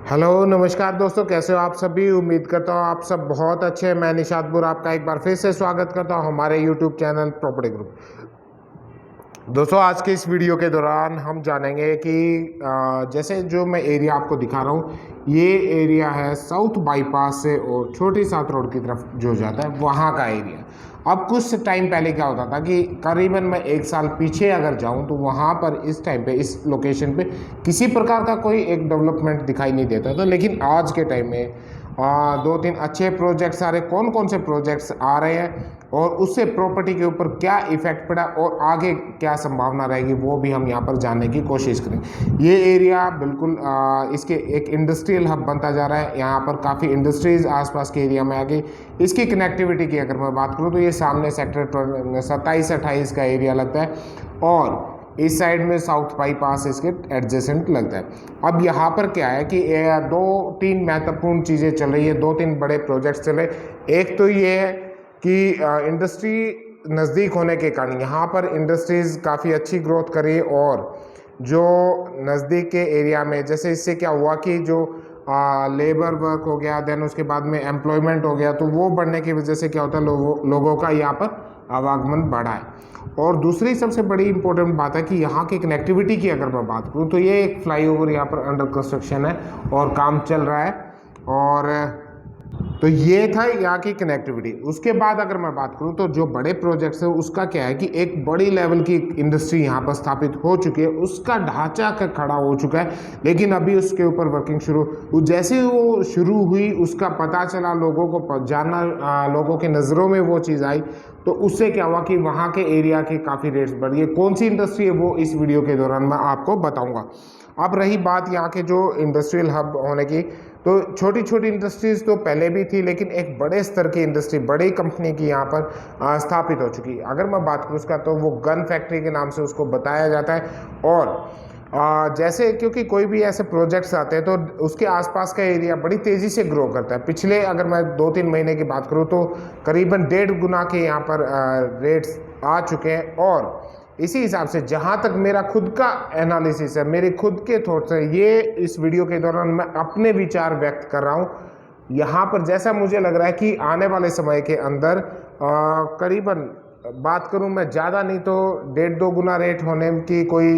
Hello नमस्कार दोस्तों, कैसे हो आप सभी। उम्मीद करता हूँ आप सब बहुत अच्छे हैं। मैं निशादपुर आपका एक बार फिर से स्वागत करता हूँ हमारे यूट्यूब चैनल प्रॉपर्टी ग्रुप। दोस्तों आज के इस वीडियो के दौरान हम जानेंगे कि जैसे जो मैं एरिया आपको दिखा रहा हूँ, ये एरिया है साउथ बाईपास से और छोटी सात रोड की तरफ जो जाता है वहाँ का एरिया। अब कुछ टाइम पहले क्या होता था कि करीबन मैं एक साल पीछे अगर जाऊं तो वहाँ पर इस टाइम पे इस लोकेशन पे किसी प्रकार का कोई एक डेवलपमेंट दिखाई नहीं देता था। लेकिन आज के टाइम में दो तीन अच्छे प्रोजेक्ट्स आ रहे। कौन कौन से प्रोजेक्ट्स आ रहे हैं और उससे प्रॉपर्टी के ऊपर क्या इफेक्ट पड़ा और आगे क्या संभावना रहेगी, वो भी हम यहाँ पर जानने की कोशिश करें। ये एरिया बिल्कुल इसके एक इंडस्ट्रियल हब बनता जा रहा है। यहाँ पर काफ़ी इंडस्ट्रीज आसपास के एरिया में आ गई। इसकी कनेक्टिविटी की अगर मैं बात करूँ तो ये सामने सेक्टर 27-28 का एरिया लगता है और इस साइड में साउथ बाईपास इसके एडजेसेंट लगता है। अब यहाँ पर क्या है कि दो तीन महत्वपूर्ण चीज़ें चल रही है, दो तीन बड़े प्रोजेक्ट्स चल रहे। एक तो ये है कि इंडस्ट्री नज़दीक होने के कारण यहाँ पर इंडस्ट्रीज़ काफ़ी अच्छी ग्रोथ करी और जो नज़दीक के एरिया में, जैसे इससे क्या हुआ कि जो लेबर वर्क हो गया, देन उसके बाद में एम्प्लॉयमेंट हो गया, तो वो बढ़ने की वजह से क्या होता है, लोगों का यहाँ पर आवागमन बढ़ा है। और दूसरी सबसे बड़ी इंपॉर्टेंट बात है कि यहाँ की कनेक्टिविटी की अगर मैं बात करूँ तो ये एक फ्लाईओवर यहाँ पर अंडर कंस्ट्रक्शन है और काम चल रहा है। और तो ये था यहाँ की कनेक्टिविटी। उसके बाद अगर मैं बात करूँ तो जो बड़े प्रोजेक्ट्स है उसका क्या है कि एक बड़ी लेवल की इंडस्ट्री यहाँ पर स्थापित हो चुकी है, उसका ढांचा का खड़ा हो चुका है, लेकिन अभी उसके ऊपर वर्किंग जैसे वो शुरू हुई उसका पता चला, लोगों को जानना, लोगों के नज़रों में वो चीज़ आई, तो उससे क्या हुआ कि वहाँ के एरिया के काफ़ी रेट्स बढ़ गए। कौन सी इंडस्ट्री है वो इस वीडियो के दौरान मैं आपको बताऊँगा। अब रही बात यहाँ के जो इंडस्ट्रियल हब होने की, तो छोटी छोटी इंडस्ट्रीज़ तो पहले भी थी, लेकिन एक बड़े स्तर की इंडस्ट्री, बड़ी कंपनी की यहाँ पर स्थापित हो चुकी है। अगर मैं बात करूँ उसका तो वो गन फैक्ट्री के नाम से उसको बताया जाता है। और जैसे क्योंकि कोई भी ऐसे प्रोजेक्ट्स आते हैं तो उसके आसपास का एरिया बड़ी तेज़ी से ग्रो करता है। पिछले अगर मैं 2-3 महीने की बात करूँ तो करीबन 1.5 गुना के यहाँ पर रेट्स आ चुके हैं। और इसी हिसाब से जहाँ तक मेरा खुद का एनालिसिस है, मेरे खुद के थॉट्स है, ये इस वीडियो के दौरान मैं अपने विचार व्यक्त कर रहा हूँ। यहाँ पर जैसा मुझे लग रहा है कि आने वाले समय के अंदर करीबन बात करूँ मैं, ज़्यादा नहीं तो 1.5-2 गुना रेट होने की कोई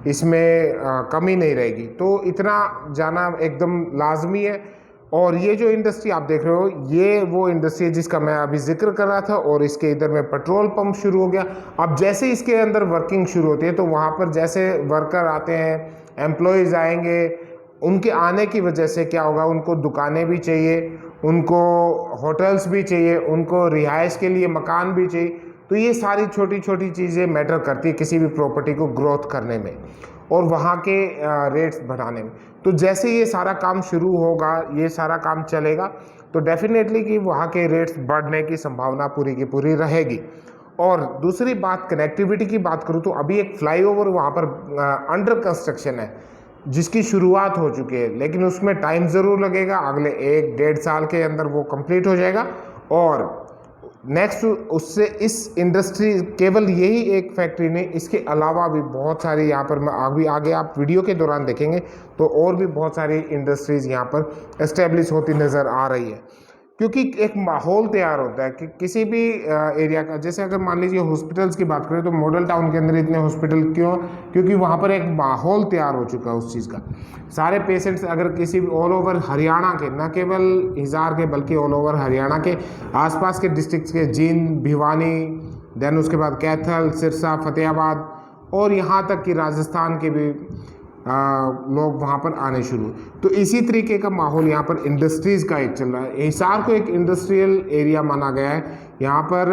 इसमें कमी नहीं रहेगी। तो इतना जाना एकदम लाजमी है। और ये जो इंडस्ट्री आप देख रहे हो, ये वो इंडस्ट्री है जिसका मैं अभी जिक्र कर रहा था। और इसके इधर में पेट्रोल पंप शुरू हो गया। अब जैसे इसके अंदर वर्किंग शुरू होती है तो वहाँ पर जैसे वर्कर आते हैं, एम्प्लॉयज़ आएंगे, उनके आने की वजह से क्या होगा, उनको दुकानें भी चाहिए, उनको होटल्स भी चाहिए, उनको रिहाइश के लिए मकान भी चाहिए। तो ये सारी छोटी छोटी चीज़ें मैटर करती है किसी भी प्रॉपर्टी को ग्रोथ करने में और वहाँ के रेट्स बढ़ाने में। तो जैसे ये सारा काम शुरू होगा, ये सारा काम चलेगा, तो डेफिनेटली कि वहाँ के रेट्स बढ़ने की संभावना पूरी की पूरी रहेगी। और दूसरी बात, कनेक्टिविटी की बात करूँ तो अभी एक फ्लाईओवर वहाँ पर अंडर कंस्ट्रक्शन है जिसकी शुरुआत हो चुकी है, लेकिन उसमें टाइम ज़रूर लगेगा। अगले 1-1.5 साल के अंदर वो कंप्लीट हो जाएगा। और नेक्स्ट उससे इस इंडस्ट्री, केवल यही एक फैक्ट्री नहीं, इसके अलावा भी बहुत सारी यहाँ पर मैं अभी आगे आप वीडियो के दौरान देखेंगे तो और भी बहुत सारी इंडस्ट्रीज़ यहाँ पर एस्टेब्लिश होती नज़र आ रही है। क्योंकि एक माहौल तैयार होता है कि किसी भी एरिया का, जैसे अगर मान लीजिए हॉस्पिटल्स की बात करें तो मॉडल टाउन के अंदर इतने हॉस्पिटल क्यों, क्योंकि वहाँ पर एक माहौल तैयार हो चुका है उस चीज़ का। सारे पेशेंट्स अगर किसी भी ऑल ओवर हरियाणा के, न केवल हिसार के बल्कि ऑल ओवर हरियाणा के आसपास के डिस्ट्रिक्ट्स के, जींद, भिवानी, देन उसके बाद कैथल, सिरसा, फतेहाबाद और यहाँ तक कि राजस्थान के भी लोग वहाँ पर आने शुरू। तो इसी तरीके का माहौल यहाँ पर इंडस्ट्रीज़ का एक चल रहा है। हिसार को एक इंडस्ट्रियल एरिया माना गया है। यहाँ पर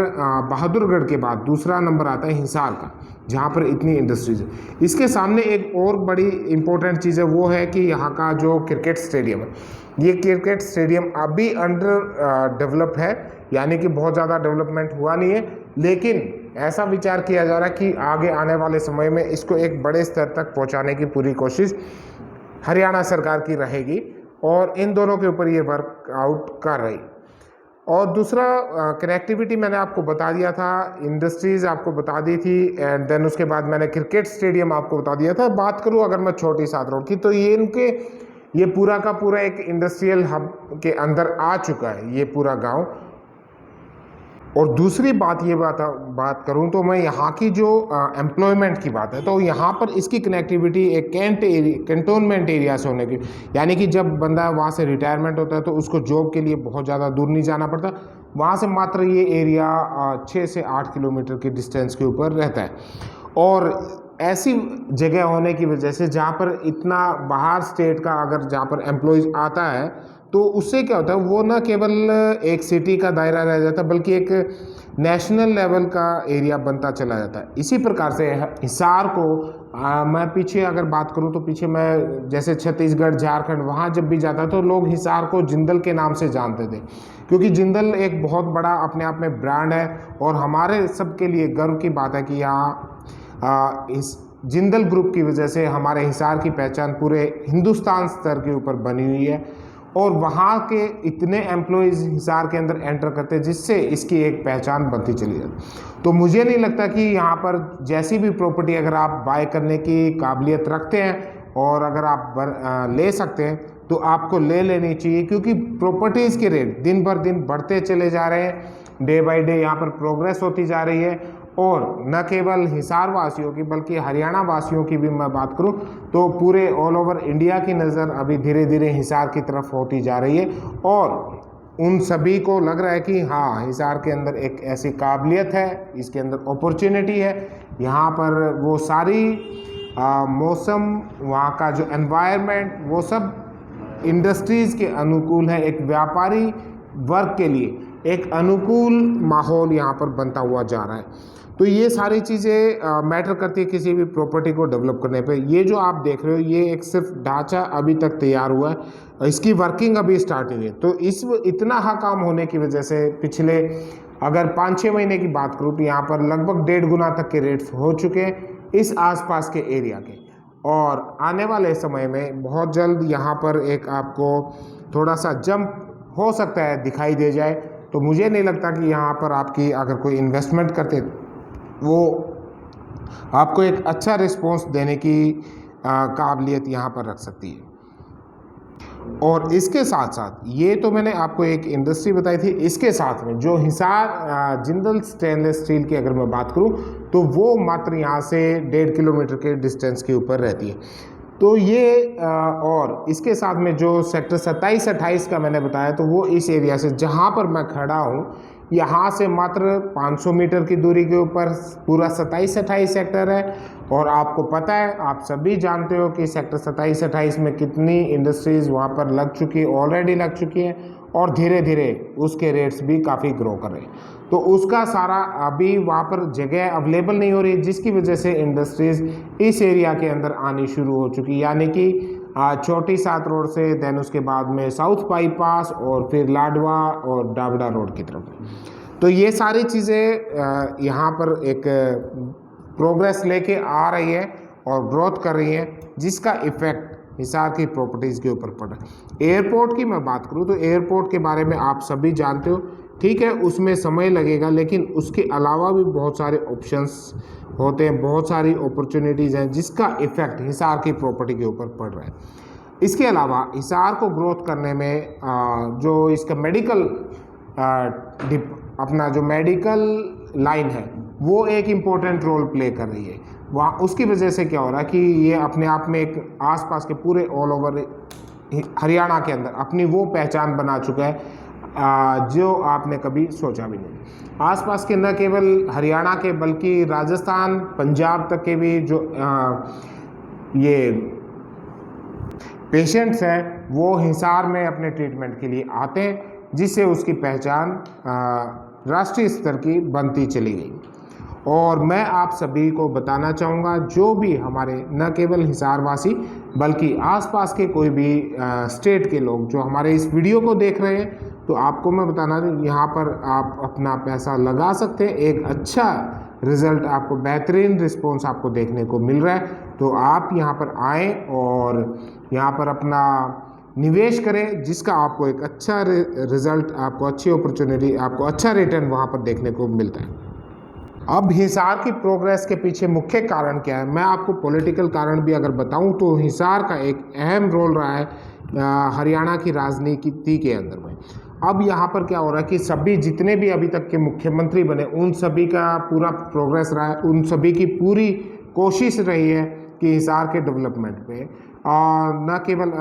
बहादुरगढ़ के बाद दूसरा नंबर आता है हिसार का, जहाँ पर इतनी इंडस्ट्रीज है। इसके सामने एक और बड़ी इंपॉर्टेंट चीज़ है, वो है कि यहाँ का जो क्रिकेट स्टेडियम है, ये क्रिकेट स्टेडियम अभी अंडर डेवलप है, यानी कि बहुत ज़्यादा डेवलपमेंट हुआ नहीं है। लेकिन ऐसा विचार किया जा रहा है कि आगे आने वाले समय में इसको एक बड़े स्तर तक पहुंचाने की पूरी कोशिश हरियाणा सरकार की रहेगी और इन दोनों के ऊपर ये वर्कआउट कर रही। और दूसरा कनेक्टिविटी मैंने आपको बता दिया था, इंडस्ट्रीज़ आपको बता दी थी, एंड देन उसके बाद मैंने क्रिकेट स्टेडियम आपको बता दिया था। बात करूँ अगर मैं छोटी सात रोड की, तो ये इनके ये पूरा का पूरा एक इंडस्ट्रियल हब के अंदर आ चुका है ये पूरा गांव। और दूसरी बात करूं तो मैं यहाँ की जो एम्प्लॉयमेंट की बात है, तो यहाँ पर इसकी कनेक्टिविटी एक कैंटोनमेंट एरिया से होने की, यानी कि जब बंदा वहाँ से रिटायरमेंट होता है तो उसको जॉब के लिए बहुत ज़्यादा दूर नहीं जाना पड़ता, वहाँ से मात्र ये एरिया 6 से 8 किलोमीटर की डिस्टेंस के ऊपर रहता है। और ऐसी जगह होने की वजह से जहाँ पर इतना बाहर स्टेट का अगर जहाँ पर एम्प्लॉयज़ आता है तो उससे क्या होता है, वो न केवल एक सिटी का दायरा रह जाता है बल्कि एक नेशनल लेवल का एरिया बनता चला जाता है। इसी प्रकार से हिसार को मैं पीछे अगर बात करूं तो पीछे मैं जैसे छत्तीसगढ़, झारखंड, वहाँ जब भी जाता तो लोग हिसार को जिंदल के नाम से जानते थे, क्योंकि जिंदल एक बहुत बड़ा अपने आप में ब्रांड है और हमारे सबके लिए गर्व की बात है कि यहाँ इस जिंदल ग्रुप की वजह से हमारे हिसार की पहचान पूरे हिंदुस्तान स्तर के ऊपर बनी हुई है और वहाँ के इतने एम्प्लॉयज़ हिसार के अंदर एंटर करते हैं जिससे इसकी एक पहचान बनती चली जाती। तो मुझे नहीं लगता कि यहाँ पर जैसी भी प्रॉपर्टी अगर आप बाय करने की काबिलियत रखते हैं और अगर आप ले सकते हैं तो आपको ले लेनी चाहिए, क्योंकि प्रॉपर्टीज़ के रेट दिन भर दिन बढ़ते चले जा रहे हैं, डे बाय डे यहाँ पर प्रोग्रेस होती जा रही है। और न केवल हिसार वासियों की बल्कि हरियाणा वासियों की भी मैं बात करूं तो पूरे ऑल ओवर इंडिया की नज़र अभी धीरे धीरे हिसार की तरफ होती जा रही है और उन सभी को लग रहा है कि हाँ, हिसार के अंदर एक ऐसी काबिलियत है, इसके अंदर अपॉर्चुनिटी है, यहाँ पर वो सारी मौसम, वहाँ का जो एनवायरनमेंट, वो सब इंडस्ट्रीज़ के अनुकूल है। एक व्यापारी वर्ग के लिए एक अनुकूल माहौल यहाँ पर बनता हुआ जा रहा है। तो ये सारी चीज़ें मैटर करती है किसी भी प्रॉपर्टी को डेवलप करने पे। ये जो आप देख रहे हो ये एक सिर्फ ढांचा अभी तक तैयार हुआ है, इसकी वर्किंग अभी स्टार्ट हुई है। तो इस इतना काम होने की वजह से पिछले अगर 5-6 महीने की बात करूँ तो यहाँ पर लगभग 1.5 गुना तक के रेट्स हो चुके हैं इस आसपास के एरिया के, और आने वाले समय में बहुत जल्द यहाँ पर एक आपको थोड़ा सा जंप हो सकता है दिखाई दे जाए। तो मुझे नहीं लगता कि यहाँ पर आपकी अगर कोई इन्वेस्टमेंट करते वो आपको एक अच्छा रिस्पॉन्स देने की काबिलियत यहाँ पर रख सकती है। और इसके साथ साथ ये तो मैंने आपको एक इंडस्ट्री बताई थी, इसके साथ में जो हिसार जिंदल स्टेनलेस स्टील की अगर मैं बात करूँ तो वो मात्र यहाँ से 1.5 किलोमीटर के डिस्टेंस के ऊपर रहती है। तो ये और इसके साथ में जो सेक्टर 27-28 का मैंने बताया तो वो इस एरिया से जहाँ पर मैं खड़ा हूँ यहाँ से मात्र 500 मीटर की दूरी के ऊपर पूरा 27-28 सेक्टर है। और आपको पता है, आप सभी जानते हो कि सेक्टर 27-28 में कितनी इंडस्ट्रीज़ वहाँ पर लग चुकी है, ऑलरेडी लग चुकी है और धीरे धीरे उसके रेट्स भी काफ़ी ग्रो कर रहे हैं। तो उसका सारा अभी वहाँ पर जगह अवेलेबल नहीं हो रही है, जिसकी वजह से इंडस्ट्रीज़ इस एरिया के अंदर आनी शुरू हो चुकी, यानी कि छोटी सात रोड से, देन उसके बाद में साउथ बाईपास और फिर लाडवा और डाबड़ा रोड की तरफ। तो ये सारी चीज़ें यहाँ पर एक प्रोग्रेस लेके आ रही है और ग्रोथ कर रही है, जिसका इफ़ेक्ट हिसार की प्रॉपर्टीज़ के ऊपर पड़ रहा है। एयरपोर्ट की मैं बात करूँ तो एयरपोर्ट के बारे में आप सभी जानते हो, ठीक है, उसमें समय लगेगा, लेकिन उसके अलावा भी बहुत सारे ऑप्शंस होते हैं, बहुत सारी अपॉर्चुनिटीज़ हैं जिसका इफ़ेक्ट हिसार की प्रॉपर्टी के ऊपर पड़ रहा है। इसके अलावा हिसार को ग्रोथ करने में जो इसका मेडिकल अपना जो मेडिकल लाइन है वो एक इम्पोर्टेंट रोल प्ले कर रही है वहाँ। उसकी वजह से क्या हो रहा है कि ये अपने आप में एक आसपास के पूरे ऑल ओवर हरियाणा के अंदर अपनी वो पहचान बना चुका है जो आपने कभी सोचा भी नहीं। आसपास के न केवल हरियाणा के बल्कि राजस्थान, पंजाब तक के भी जो ये पेशेंट्स हैं वो हिसार में अपने ट्रीटमेंट के लिए आते हैं, जिससे उसकी पहचान राष्ट्रीय स्तर की बनती चली गई। और मैं आप सभी को बताना चाहूँगा, जो भी हमारे न केवल हिसार वासी बल्कि आसपास के कोई भी स्टेट के लोग जो हमारे इस वीडियो को देख रहे हैं, तो आपको मैं बताना यहाँ पर आप अपना पैसा लगा सकते हैं, एक अच्छा रिज़ल्ट आपको, बेहतरीन रिस्पॉन्स आपको देखने को मिल रहा है। तो आप यहाँ पर आएँ और यहाँ पर अपना निवेश करें, जिसका आपको एक अच्छा रिज़ल्ट, आपको अच्छी अपॉर्चुनिटी, आपको अच्छा रिटर्न वहाँ पर देखने को मिलता है। अब हिसार की प्रोग्रेस के पीछे मुख्य कारण क्या है, मैं आपको पॉलिटिकल कारण भी अगर बताऊं तो हिसार का एक अहम रोल रहा है हरियाणा की राजनीति के अंदर में। अब यहाँ पर क्या हो रहा है कि सभी जितने भी अभी तक के मुख्यमंत्री बने उन सभी का पूरा प्रोग्रेस रहा है, उन सभी की पूरी कोशिश रही है कि हिसार के डेवलपमेंट पे, और न केवल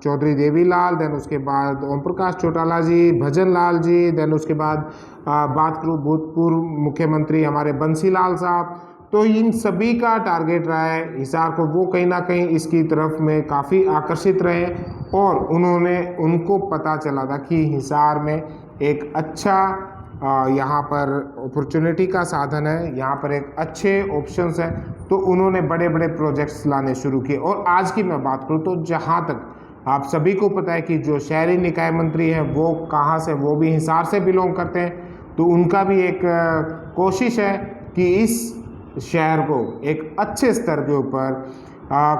चौधरी देवीलाल, देन उसके बाद ओम प्रकाश चौटाला जी, भजन लाल जी, देन उसके बाद बात करूँ भूतपूर्व मुख्यमंत्री हमारे बंसीलाल साहब, तो इन सभी का टारगेट रहा है हिसार को, वो कहीं ना कहीं इसकी तरफ में काफ़ी आकर्षित रहे और उनको पता चला था कि हिसार में एक अच्छा यहाँ पर अपॉर्चुनिटी का साधन है, यहाँ पर एक अच्छे ऑप्शंस हैं, तो उन्होंने बड़े बड़े प्रोजेक्ट्स लाने शुरू किए। और आज की मैं बात करूँ तो जहाँ तक आप सभी को पता है कि जो शहरी निकाय मंत्री हैं वो कहाँ से, वो भी हिसार से बिलोंग करते हैं, तो उनका भी एक कोशिश है कि इस शहर को एक अच्छे स्तर के ऊपर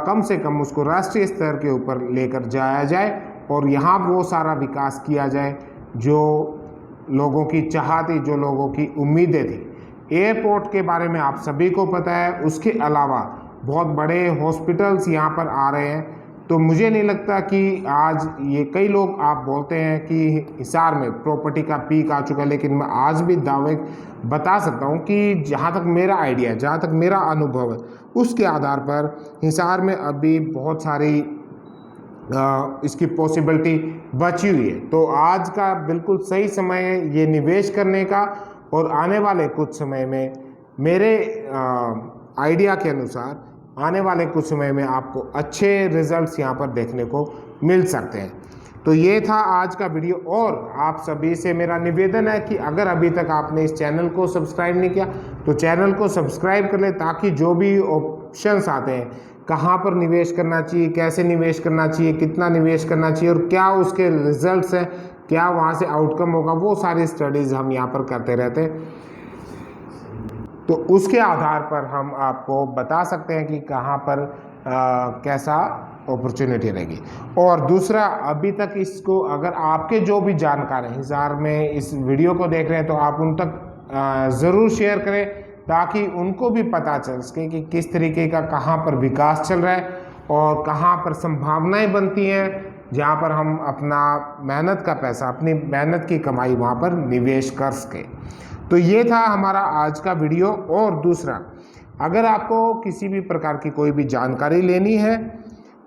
कम से कम उसको राष्ट्रीय स्तर के ऊपर लेकर जाया जाए और यहाँ वो सारा विकास किया जाए जो लोगों की चाह थी, जो लोगों की उम्मीदें थी। एयरपोर्ट के बारे में आप सभी को पता है, उसके अलावा बहुत बड़े हॉस्पिटल्स यहाँ पर आ रहे हैं, तो मुझे नहीं लगता कि आज ये कई लोग आप बोलते हैं कि हिसार में प्रॉपर्टी का पीक आ चुका है, लेकिन मैं आज भी दावे बता सकता हूँ कि जहाँ तक मेरा आइडिया है, जहाँ तक मेरा अनुभव है, उसके आधार पर हिसार में अभी बहुत सारी इसकी पॉसिबिलिटी बची हुई है। तो आज का बिल्कुल सही समय है ये निवेश करने का, और आने वाले कुछ समय में मेरे आइडिया के अनुसार आने वाले कुछ समय में आपको अच्छे रिजल्ट्स यहाँ पर देखने को मिल सकते हैं। तो ये था आज का वीडियो, और आप सभी से मेरा निवेदन है कि अगर अभी तक आपने इस चैनल को सब्सक्राइब नहीं किया तो चैनल को सब्सक्राइब कर ले, ताकि जो भी ऑप्शंस आते हैं, कहाँ पर निवेश करना चाहिए, कैसे निवेश करना चाहिए, कितना निवेश करना चाहिए और क्या उसके रिजल्ट्स हैं, क्या वहाँ से आउटकम होगा, वो सारी स्टडीज़ हम यहाँ पर करते रहते हैं। तो उसके आधार पर हम आपको बता सकते हैं कि कहाँ पर कैसा अपॉर्चुनिटी रहेगी। और दूसरा, अभी तक इसको अगर आपके जो भी जानकार हैं हिसार में इस वीडियो को देख रहे हैं, तो आप उन तक ज़रूर शेयर करें, ताकि उनको भी पता चल सके कि किस तरीके का कहाँ पर विकास चल रहा है और कहाँ पर संभावनाएं बनती हैं, जहाँ पर हम अपना मेहनत का पैसा, अपनी मेहनत की कमाई वहाँ पर निवेश कर सकें। तो ये था हमारा आज का वीडियो। और दूसरा, अगर आपको किसी भी प्रकार की कोई भी जानकारी लेनी है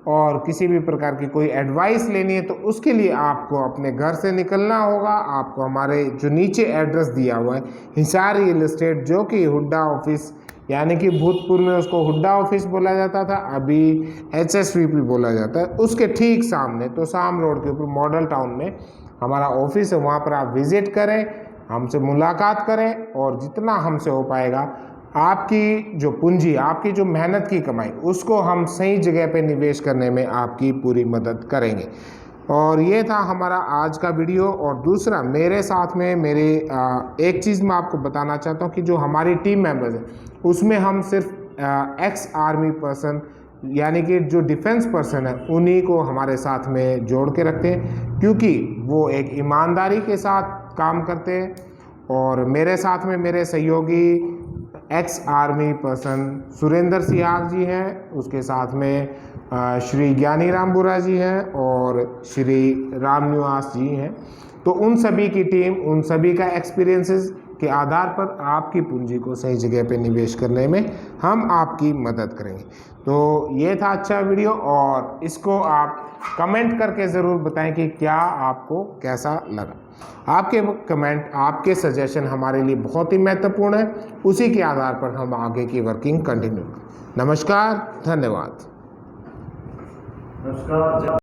और किसी भी प्रकार की कोई एडवाइस लेनी है, तो उसके लिए आपको अपने घर से निकलना होगा। आपको हमारे जो नीचे एड्रेस दिया हुआ है, हिसार रियल एस्टेट, जो कि हुड्डा ऑफिस, यानी कि भूतपूर्व में उसको हुड्डा ऑफिस बोला जाता था, अभी HSVP बोला जाता है, उसके ठीक सामने तो शाम रोड के ऊपर मॉडल टाउन में हमारा ऑफिस है। वहाँ पर आप विजिट करें, हमसे मुलाकात करें, और जितना हमसे हो पाएगा आपकी जो पूंजी, आपकी जो मेहनत की कमाई, उसको हम सही जगह पे निवेश करने में आपकी पूरी मदद करेंगे। और ये था हमारा आज का वीडियो। और दूसरा, मेरे साथ में एक चीज़ मैं आपको बताना चाहता हूँ कि जो हमारी टीम मेंबर्स हैं, उसमें हम सिर्फ एक्स आर्मी पर्सन, यानी कि जो डिफेंस पर्सन है, उन्हीं को हमारे साथ में जोड़ के रखते हैं, क्योंकि वो एक ईमानदारी के साथ काम करते हैं। और मेरे साथ में मेरे सहयोगी ex army person Surendra Sihag ji हैं, उसके साथ में श्री ज्ञानी राम बुरा जी हैं और श्री राम निवास जी हैं। तो उन सभी की टीम, उन सभी का एक्सपीरियंसेस के आधार पर आपकी पूंजी को सही जगह पे निवेश करने में हम आपकी मदद करेंगे। तो ये था अच्छा वीडियो, और इसको आप कमेंट करके ज़रूर बताएं कि क्या आपको कैसा लगा। आपके कमेंट, आपके सजेशन हमारे लिए बहुत ही महत्वपूर्ण है, उसी के आधार पर हम आगे की वर्किंग कंटिन्यू करें। नमस्कार, धन्यवाद। नमस्कार।